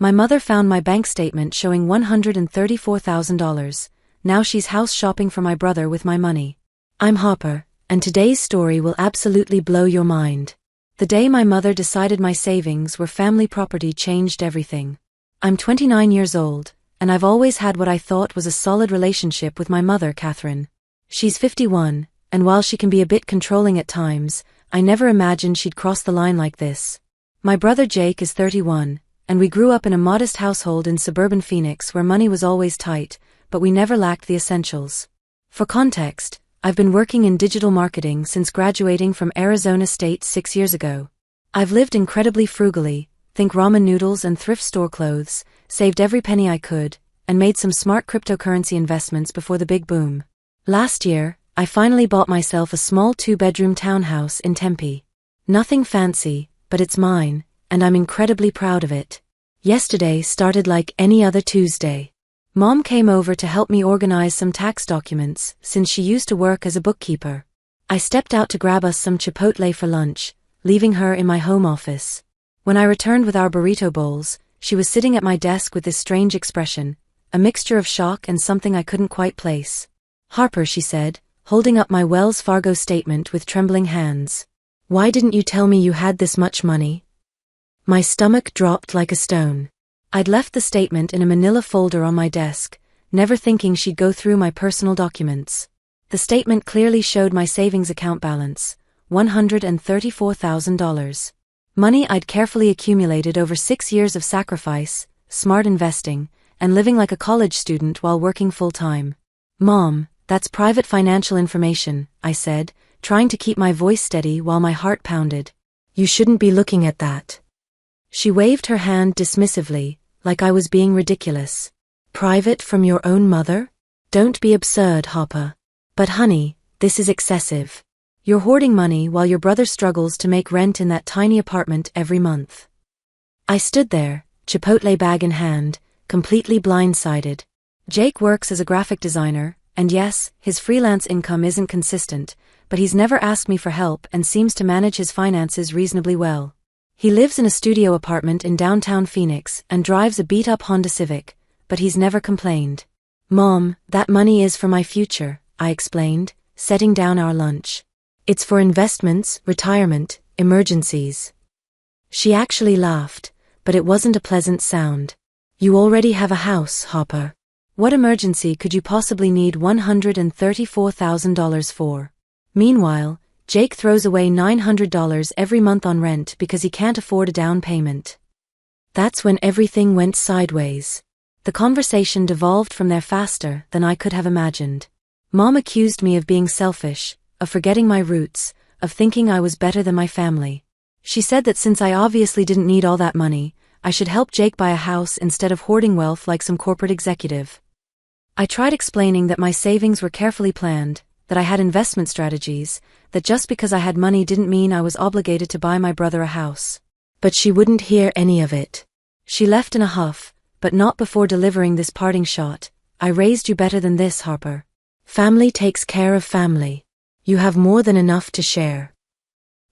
My mother found my bank statement showing $134,000. Now she's house shopping for my brother with my money. I'm Harper, and today's story will absolutely blow your mind. The day my mother decided my savings were family property changed everything. I'm 29 years old, and I've always had what I thought was a solid relationship with my mother, Catherine. She's 51, and while she can be a bit controlling at times, I never imagined she'd cross the line like this. My brother Jake is 31, and we grew up in a modest household in suburban Phoenix where money was always tight, but we never lacked the essentials. For context, I've been working in digital marketing since graduating from Arizona State 6 years ago. I've lived incredibly frugally, think ramen noodles and thrift store clothes, saved every penny I could, and made some smart cryptocurrency investments before the big boom. Last year, I finally bought myself a small 2-bedroom townhouse in Tempe. Nothing fancy, but it's mine, and I'm incredibly proud of it. Yesterday started like any other Tuesday. Mom came over to help me organize some tax documents since she used to work as a bookkeeper. I stepped out to grab us some Chipotle for lunch, leaving her in my home office. When I returned with our burrito bowls, she was sitting at my desk with this strange expression, a mixture of shock and something I couldn't quite place. "Harper," she said, holding up my Wells Fargo statement with trembling hands. "Why didn't you tell me you had this much money?" My stomach dropped like a stone. I'd left the statement in a manila folder on my desk, never thinking she'd go through my personal documents. The statement clearly showed my savings account balance, $134,000. Money I'd carefully accumulated over 6 years of sacrifice, smart investing, and living like a college student while working full-time. "Mom, that's private financial information," I said, trying to keep my voice steady while my heart pounded. "You shouldn't be looking at that." She waved her hand dismissively, like I was being ridiculous. "Private from your own mother? Don't be absurd, Harper." "But honey, this is excessive. You're hoarding money while your brother struggles to make rent in that tiny apartment every month." I stood there, Chipotle bag in hand, completely blindsided. Jake works as a graphic designer, and yes, his freelance income isn't consistent, but he's never asked me for help and seems to manage his finances reasonably well. He lives in a studio apartment in downtown Phoenix and drives a beat-up Honda Civic, but he's never complained. "Mom, that money is for my future," I explained, setting down our lunch. "It's for investments, retirement, emergencies." She actually laughed, but it wasn't a pleasant sound. "You already have a house, Harper. What emergency could you possibly need $134,000 for?" Meanwhile, Jake throws away $900 every month on rent because he can't afford a down payment. That's when everything went sideways. The conversation devolved from there faster than I could have imagined. Mom accused me of being selfish, of forgetting my roots, of thinking I was better than my family. She said that since I obviously didn't need all that money, I should help Jake buy a house instead of hoarding wealth like some corporate executive. I tried explaining that my savings were carefully planned, that I had investment strategies, that just because I had money didn't mean I was obligated to buy my brother a house. But she wouldn't hear any of it. She left in a huff, but not before delivering this parting shot. "I raised you better than this, Harper. Family takes care of family. You have more than enough to share."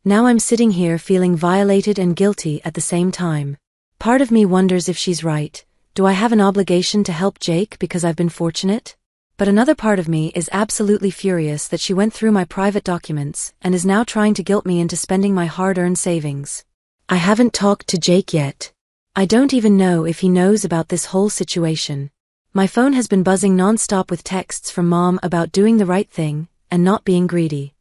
Now I'm sitting here feeling violated and guilty at the same time. Part of me wonders if she's right. Do I have an obligation to help Jake because I've been fortunate? But another part of me is absolutely furious that she went through my private documents and is now trying to guilt me into spending my hard-earned savings. I haven't talked to Jake yet. I don't even know if he knows about this whole situation. My phone has been buzzing non-stop with texts from Mom about doing the right thing and not being greedy.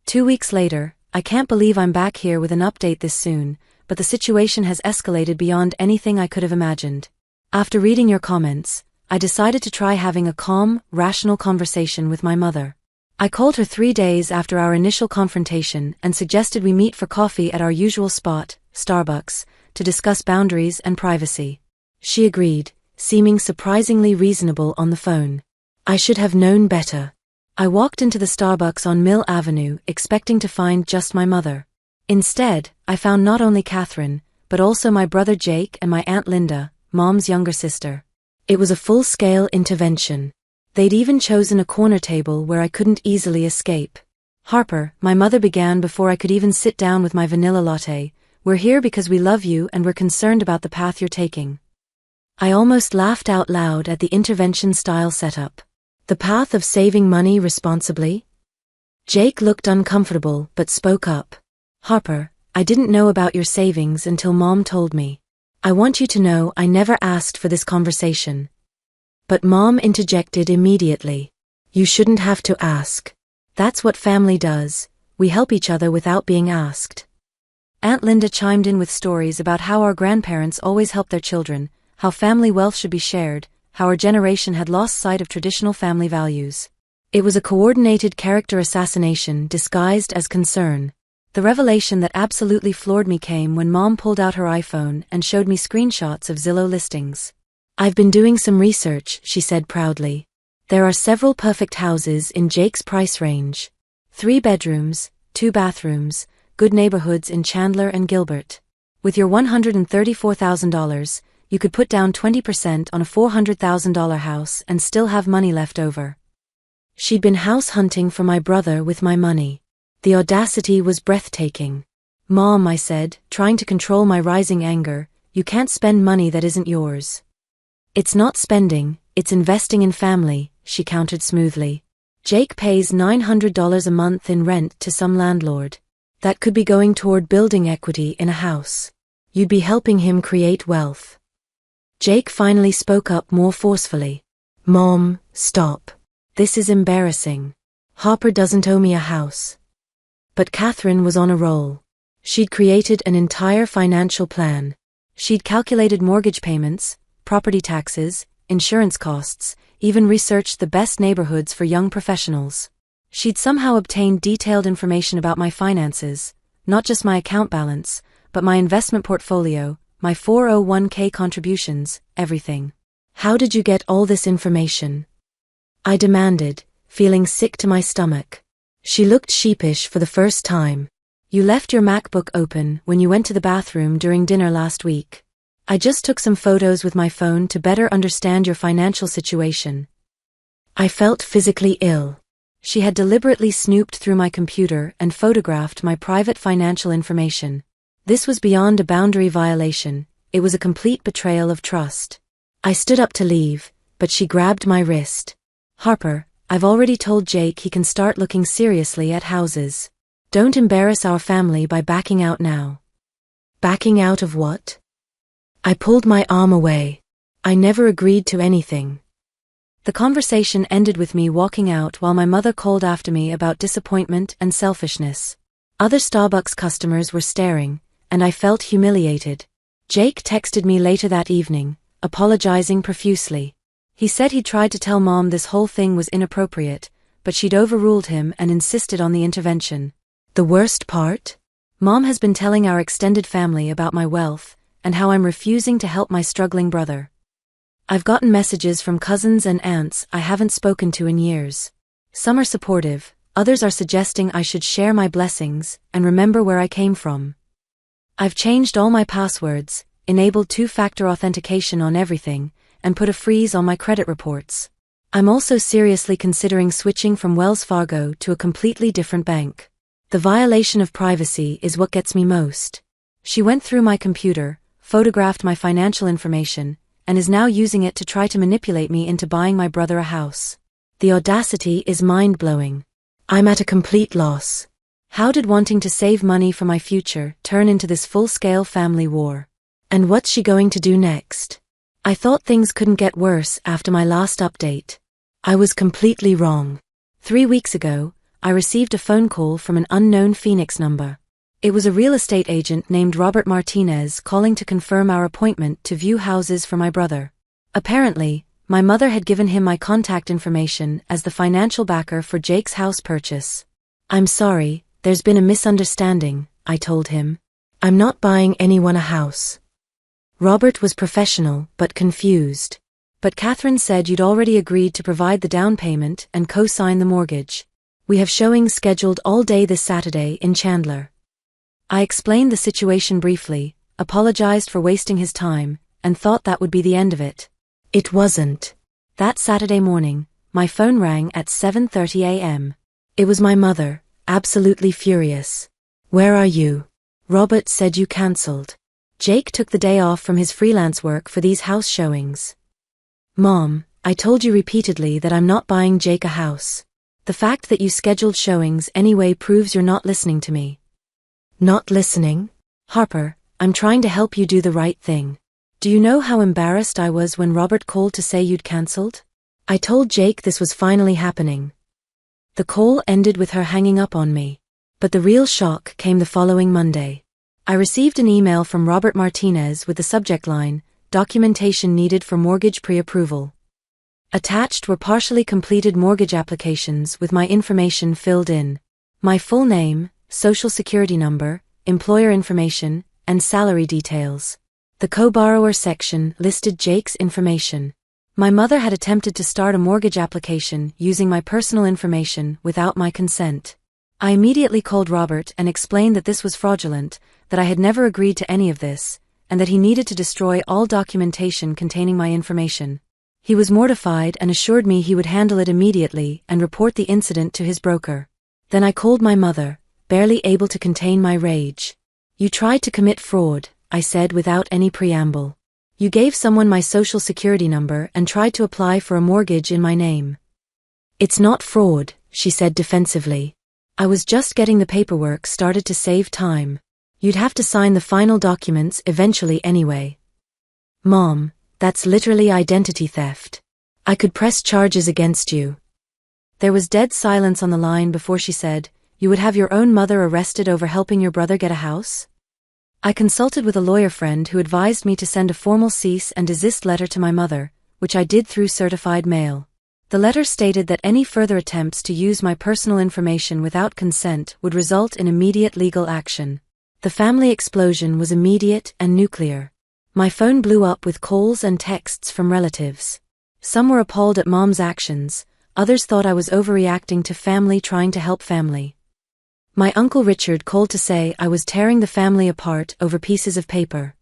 2 weeks later, I can't believe I'm back here with an update this soon, but the situation has escalated beyond anything I could have imagined. After reading your comments, I decided to try having a calm, rational conversation with my mother. I called her 3 days after our initial confrontation and suggested we meet for coffee at our usual spot, Starbucks, to discuss boundaries and privacy. She agreed, seeming surprisingly reasonable on the phone. I should have known better. I walked into the Starbucks on Mill Avenue expecting to find just my mother. Instead, I found not only Catherine, but also my brother Jake and my Aunt Linda, Mom's younger sister. It was a full-scale intervention. They'd even chosen a corner table where I couldn't easily escape. "Harper," my mother began before I could even sit down with my vanilla latte, "we're here because we love you and we're concerned about the path you're taking. I almost laughed out loud at the intervention-style setup. The path of saving money responsibly? Jake looked uncomfortable but spoke up. Harper, I didn't know about your savings until Mom told me. I want you to know I never asked for this conversation. But Mom interjected immediately. You shouldn't have to ask. That's what family does. We help each other without being asked. Aunt Linda chimed in with stories about how our grandparents always helped their children, how family wealth should be shared, how our generation had lost sight of traditional family values. It was a coordinated character assassination disguised as concern. The revelation that absolutely floored me came when Mom pulled out her iPhone and showed me screenshots of Zillow listings. I've been doing some research, she said proudly. There are several perfect houses in Jake's price range. 3 bedrooms, 2 bathrooms, good neighborhoods in Chandler and Gilbert. With your $134,000, you could put down 20% on a $400,000 house and still have money left over. She'd been house hunting for my brother with my money. The audacity was breathtaking. Mom, I said, trying to control my rising anger, you can't spend money that isn't yours. It's not spending, it's investing in family, she countered smoothly. Jake pays $900 a month in rent to some landlord. That could be going toward building equity in a house. You'd be helping him create wealth. Jake finally spoke up more forcefully. Mom, stop. This is embarrassing. Harper doesn't owe me a house. But Catherine was on a roll. She'd created an entire financial plan. She'd calculated mortgage payments, property taxes, insurance costs, even researched the best neighborhoods for young professionals. She'd somehow obtained detailed information about my finances, not just my account balance, but my investment portfolio, my 401k contributions, everything. How did you get all this information? I demanded, feeling sick to my stomach. She looked sheepish for the first time. You left your MacBook open when you went to the bathroom during dinner last week. I just took some photos with my phone to better understand your financial situation. I felt physically ill. She had deliberately snooped through my computer and photographed my private financial information. This was beyond a boundary violation, it was a complete betrayal of trust. I stood up to leave, but she grabbed my wrist. Harper, I've already told Jake he can start looking seriously at houses. Don't embarrass our family by backing out now. Backing out of what? I pulled my arm away. I never agreed to anything. The conversation ended with me walking out while my mother called after me about disappointment and selfishness. Other Starbucks customers were staring, and I felt humiliated. Jake texted me later that evening, apologizing profusely. He said he'd tried to tell Mom this whole thing was inappropriate, but she'd overruled him and insisted on the intervention. The worst part? Mom has been telling our extended family about my wealth, and how I'm refusing to help my struggling brother. I've gotten messages from cousins and aunts I haven't spoken to in years. Some are supportive, others are suggesting I should share my blessings and remember where I came from. I've changed all my passwords, enabled 2-factor authentication on everything, and put a freeze on my credit reports. I'm also seriously considering switching from Wells Fargo to a completely different bank. The violation of privacy is what gets me most. She went through my computer, photographed my financial information, and is now using it to try to manipulate me into buying my brother a house. The audacity is mind-blowing. I'm at a complete loss. How did wanting to save money for my future turn into this full-scale family war? And what's she going to do next? I thought things couldn't get worse after my last update. I was completely wrong. 3 weeks ago, I received a phone call from an unknown Phoenix number. It was a real estate agent named Robert Martinez calling to confirm our appointment to view houses for my brother. Apparently, my mother had given him my contact information as the financial backer for Jake's house purchase. I'm sorry, there's been a misunderstanding, I told him. I'm not buying anyone a house. Robert was professional but confused. But Catherine said you'd already agreed to provide the down payment and co-sign the mortgage. We have showings scheduled all day this Saturday in Chandler. I explained the situation briefly, apologized for wasting his time, and thought that would be the end of it. It wasn't. That Saturday morning, my phone rang at 7:30 a.m. It was my mother, absolutely furious. Where are you? Robert said you cancelled. Jake took the day off from his freelance work for these house showings. Mom, I told you repeatedly that I'm not buying Jake a house. The fact that you scheduled showings anyway proves you're not listening to me. Not listening? Harper, I'm trying to help you do the right thing. Do you know how embarrassed I was when Robert called to say you'd cancelled? I told Jake this was finally happening. The call ended with her hanging up on me. But the real shock came the following Monday. I received an email from Robert Martinez with the subject line, "Documentation needed for mortgage pre-approval." Attached were partially completed mortgage applications with my information filled in. My full name, social security number, employer information, and salary details. The co-borrower section listed Jake's information. My mother had attempted to start a mortgage application using my personal information without my consent. I immediately called Robert and explained that this was fraudulent, that I had never agreed to any of this, and that he needed to destroy all documentation containing my information. He was mortified and assured me he would handle it immediately and report the incident to his broker. Then I called my mother, barely able to contain my rage. "You tried to commit fraud," I said without any preamble. "You gave someone my social security number and tried to apply for a mortgage in my name." "It's not fraud," she said defensively. "I was just getting the paperwork started to save time. You'd have to sign the final documents eventually anyway." "Mom, that's literally identity theft. I could press charges against you." There was dead silence on the line before she said, "You would have your own mother arrested over helping your brother get a house?" I consulted with a lawyer friend who advised me to send a formal cease and desist letter to my mother, which I did through certified mail. The letter stated that any further attempts to use my personal information without consent would result in immediate legal action. The family explosion was immediate and nuclear. My phone blew up with calls and texts from relatives. Some were appalled at Mom's actions, others thought I was overreacting to family trying to help family. My Uncle Richard called to say I was tearing the family apart over pieces of paper.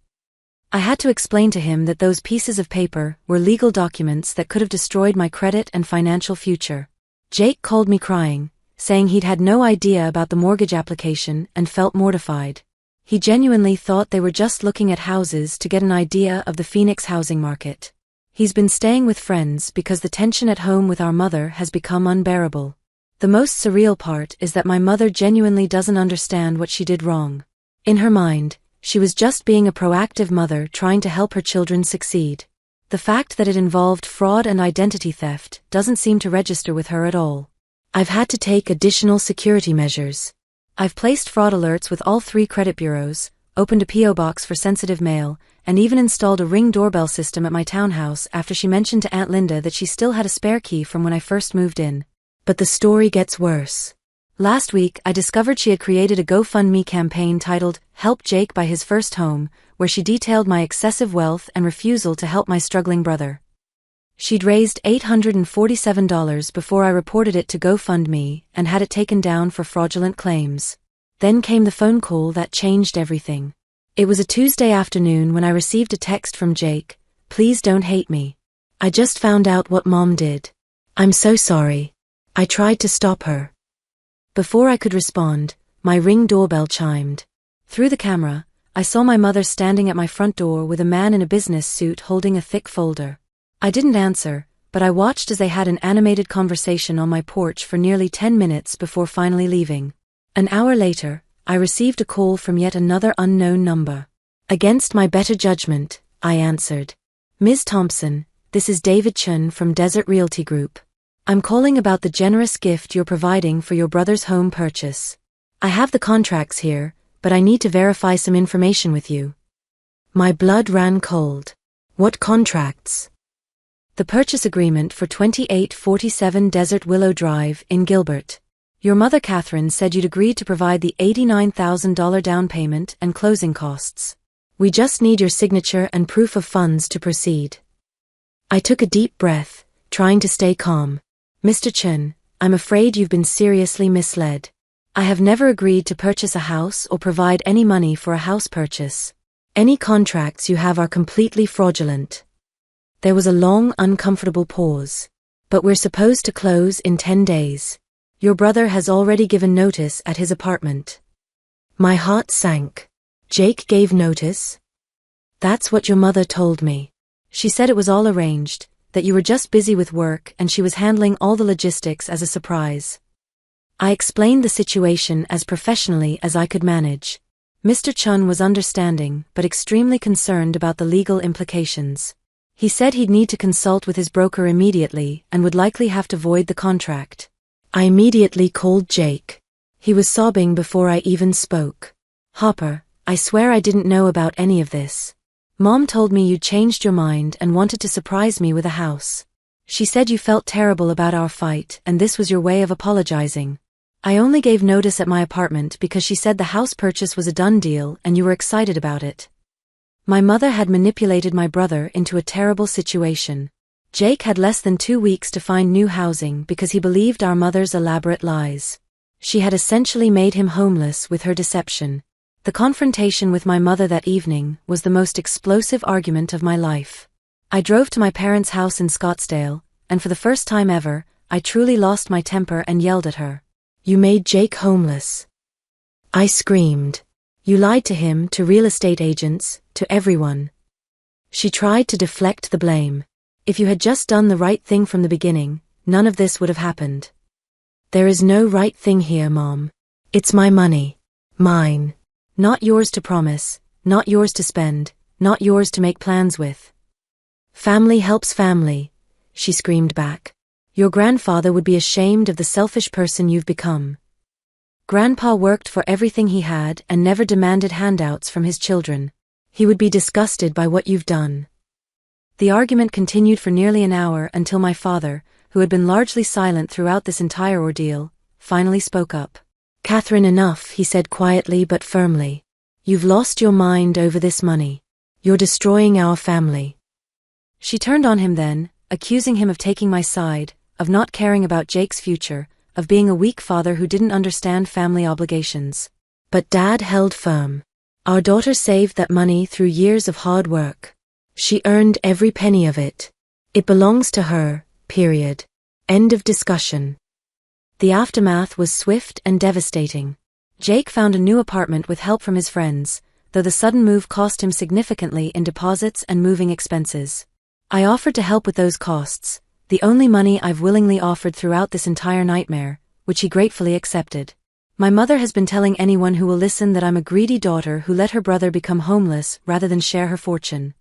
I had to explain to him that those pieces of paper were legal documents that could have destroyed my credit and financial future. Jake called me crying, saying he'd had no idea about the mortgage application and felt mortified. He genuinely thought they were just looking at houses to get an idea of the Phoenix housing market. He's been staying with friends because the tension at home with our mother has become unbearable. The most surreal part is that my mother genuinely doesn't understand what she did wrong. In her mind, she was just being a proactive mother trying to help her children succeed. The fact that it involved fraud and identity theft doesn't seem to register with her at all. I've had to take additional security measures. I've placed fraud alerts with all 3 credit bureaus, opened a P.O. box for sensitive mail, and even installed a Ring doorbell system at my townhouse after she mentioned to Aunt Linda that she still had a spare key from when I first moved in. But the story gets worse. Last week, I discovered she had created a GoFundMe campaign titled, "Help Jake Buy His First Home," where she detailed my excessive wealth and refusal to help my struggling brother. She'd raised $847 before I reported it to GoFundMe and had it taken down for fraudulent claims. Then came the phone call that changed everything. It was a Tuesday afternoon when I received a text from Jake, "Please don't hate me. I just found out what Mom did. I'm so sorry. I tried to stop her." Before I could respond, my Ring doorbell chimed. Through the camera, I saw my mother standing at my front door with a man in a business suit holding a thick folder. I didn't answer, but I watched as they had an animated conversation on my porch for nearly 10 minutes before finally leaving. An hour later, I received a call from yet another unknown number. Against my better judgment, I answered. "Ms. Thompson, this is David Chun from Desert Realty Group. I'm calling about the generous gift you're providing for your brother's home purchase. I have the contracts here, but I need to verify some information with you." My blood ran cold. "What contracts?" "The purchase agreement for 2847 Desert Willow Drive in Gilbert. Your mother Catherine said you'd agreed to provide the $89,000 down payment and closing costs. We just need your signature and proof of funds to proceed." I took a deep breath, trying to stay calm. "Mr. Chun, I'm afraid you've been seriously misled. I have never agreed to purchase a house or provide any money for a house purchase. Any contracts you have are completely fraudulent." There was a long, uncomfortable pause. "But we're supposed to close in 10 days. Your brother has already given notice at his apartment." My heart sank. Jake gave notice? That's what your mother told me. She said it was all arranged, that you were just busy with work and she was handling all the logistics as a surprise. I explained the situation as professionally as I could manage. Mr. Chun was understanding but extremely concerned about the legal implications. He said he'd need to consult with his broker immediately and would likely have to void the contract. I immediately called Jake. He was sobbing before I even spoke. Hopper, I swear I didn't know about any of this. Mom told me you'd changed your mind and wanted to surprise me with a house. She said you felt terrible about our fight and this was your way of apologizing. I only gave notice at my apartment because she said the house purchase was a done deal and you were excited about it. My mother had manipulated my brother into a terrible situation. Jake had less than 2 weeks to find new housing because he believed our mother's elaborate lies. She had essentially made him homeless with her deception. The confrontation with my mother that evening was the most explosive argument of my life. I drove to my parents' house in Scottsdale, and for the first time ever, I truly lost my temper and yelled at her. You made Jake homeless. I screamed. You lied to him, to real estate agents, to everyone. She tried to deflect the blame. If you had just done the right thing from the beginning, none of this would have happened. There is no right thing here, Mom. It's my money. Mine. Not yours to promise, not yours to spend, not yours to make plans with. Family helps family, she screamed back. Your grandfather would be ashamed of the selfish person you've become. Grandpa worked for everything he had and never demanded handouts from his children. He would be disgusted by what you've done. The argument continued for nearly an hour until my father, who had been largely silent throughout this entire ordeal, finally spoke up. Catherine, enough, he said quietly but firmly. You've lost your mind over this money. You're destroying our family. She turned on him then, accusing him of taking my side, of not caring about Jake's future, of being a weak father who didn't understand family obligations. But Dad held firm. Our daughter saved that money through years of hard work. She earned every penny of it. It belongs to her, period. End of discussion. The aftermath was swift and devastating. Jake found a new apartment with help from his friends, though the sudden move cost him significantly in deposits and moving expenses. I offered to help with those costs, the only money I've willingly offered throughout this entire nightmare, which he gratefully accepted. My mother has been telling anyone who will listen that I'm a greedy daughter who let her brother become homeless rather than share her fortune.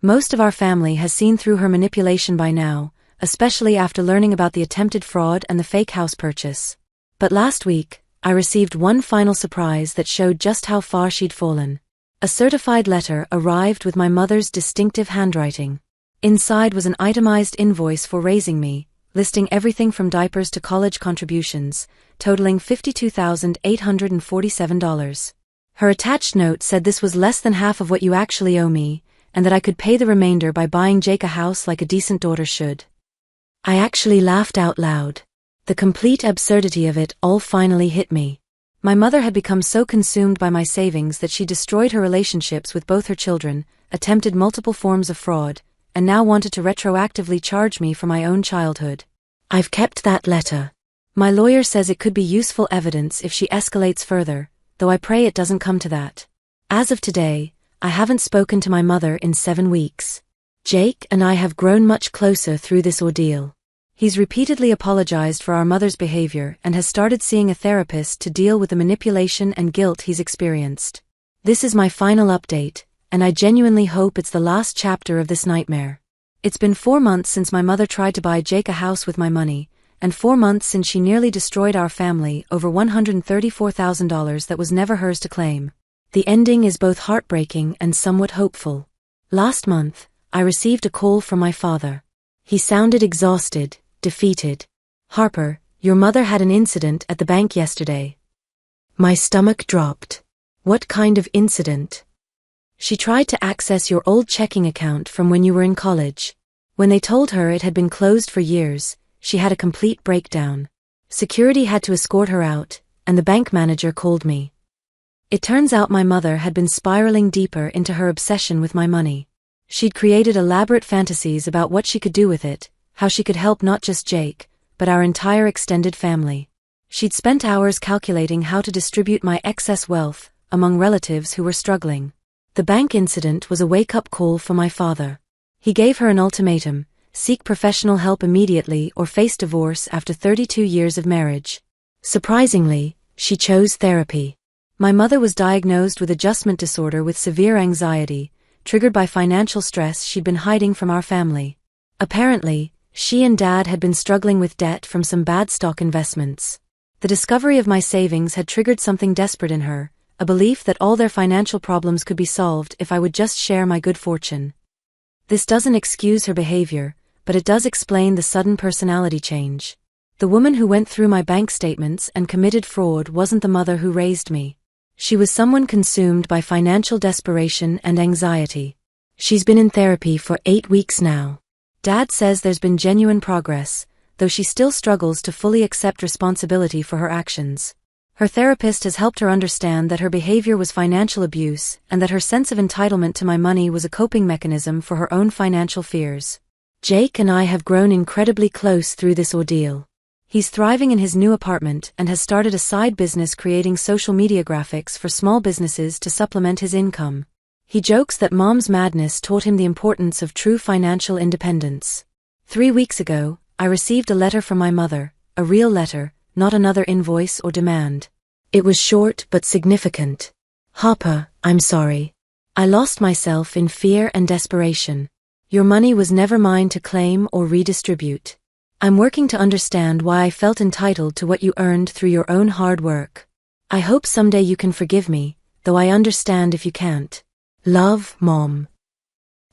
Most of our family has seen through her manipulation by now, especially after learning about the attempted fraud and the fake house purchase. But last week, I received one final surprise that showed just how far she'd fallen. A certified letter arrived with my mother's distinctive handwriting. Inside was an itemized invoice for raising me, listing everything from diapers to college contributions, totaling $52,847. Her attached note said this was less than half of what you actually owe me, and that I could pay the remainder by buying Jake a house like a decent daughter should. I actually laughed out loud. The complete absurdity of it all finally hit me. My mother had become so consumed by my savings that she destroyed her relationships with both her children, attempted multiple forms of fraud, and now wanted to retroactively charge me for my own childhood. I've kept that letter. My lawyer says it could be useful evidence if she escalates further, though I pray it doesn't come to that. As of today, I haven't spoken to my mother in 7 weeks. Jake and I have grown much closer through this ordeal. He's repeatedly apologized for our mother's behavior and has started seeing a therapist to deal with the manipulation and guilt he's experienced. This is my final update, and I genuinely hope it's the last chapter of this nightmare. It's been 4 months since my mother tried to buy Jake a house with my money, and 4 months since she nearly destroyed our family over $134,000 that was never hers to claim. The ending is both heartbreaking and somewhat hopeful. Last month, I received a call from my father. He sounded exhausted, defeated. Harper, your mother had an incident at the bank yesterday. My stomach dropped. What kind of incident? She tried to access your old checking account from when you were in college. When they told her it had been closed for years, she had a complete breakdown. Security had to escort her out, and the bank manager called me. It turns out my mother had been spiraling deeper into her obsession with my money. She'd created elaborate fantasies about what she could do with it, how she could help not just Jake, but our entire extended family. She'd spent hours calculating how to distribute my excess wealth among relatives who were struggling. The bank incident was a wake-up call for my father. He gave her an ultimatum: seek professional help immediately or face divorce after 32 years of marriage. Surprisingly, she chose therapy. My mother was diagnosed with adjustment disorder with severe anxiety, triggered by financial stress she'd been hiding from our family. Apparently, she and Dad had been struggling with debt from some bad stock investments. The discovery of my savings had triggered something desperate in her, a belief that all their financial problems could be solved if I would just share my good fortune. This doesn't excuse her behavior, but it does explain the sudden personality change. The woman who went through my bank statements and committed fraud wasn't the mother who raised me. She was someone consumed by financial desperation and anxiety. She's been in therapy for 8 weeks now. Dad says there's been genuine progress, though she still struggles to fully accept responsibility for her actions. Her therapist has helped her understand that her behavior was financial abuse and that her sense of entitlement to my money was a coping mechanism for her own financial fears. Jake and I have grown incredibly close through this ordeal. He's thriving in his new apartment and has started a side business creating social media graphics for small businesses to supplement his income. He jokes that Mom's madness taught him the importance of true financial independence. 3 weeks ago, I received a letter from my mother, a real letter, not another invoice or demand. It was short but significant. "Papa, I'm sorry. I lost myself in fear and desperation. Your money was never mine to claim or redistribute. I'm working to understand why I felt entitled to what you earned through your own hard work. I hope someday you can forgive me, though I understand if you can't. Love, Mom."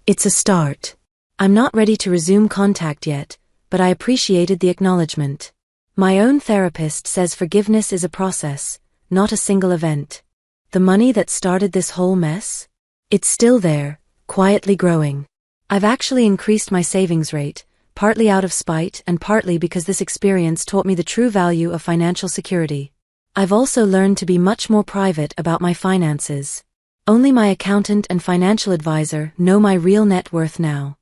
It's a start. I'm not ready to resume contact yet, but I appreciated the acknowledgement. My own therapist says forgiveness is a process, not a single event. The money that started this whole mess? It's still there, quietly growing. I've actually increased my savings rate, partly out of spite and partly because this experience taught me the true value of financial security. I've also learned to be much more private about my finances. Only my accountant and financial advisor know my real net worth now.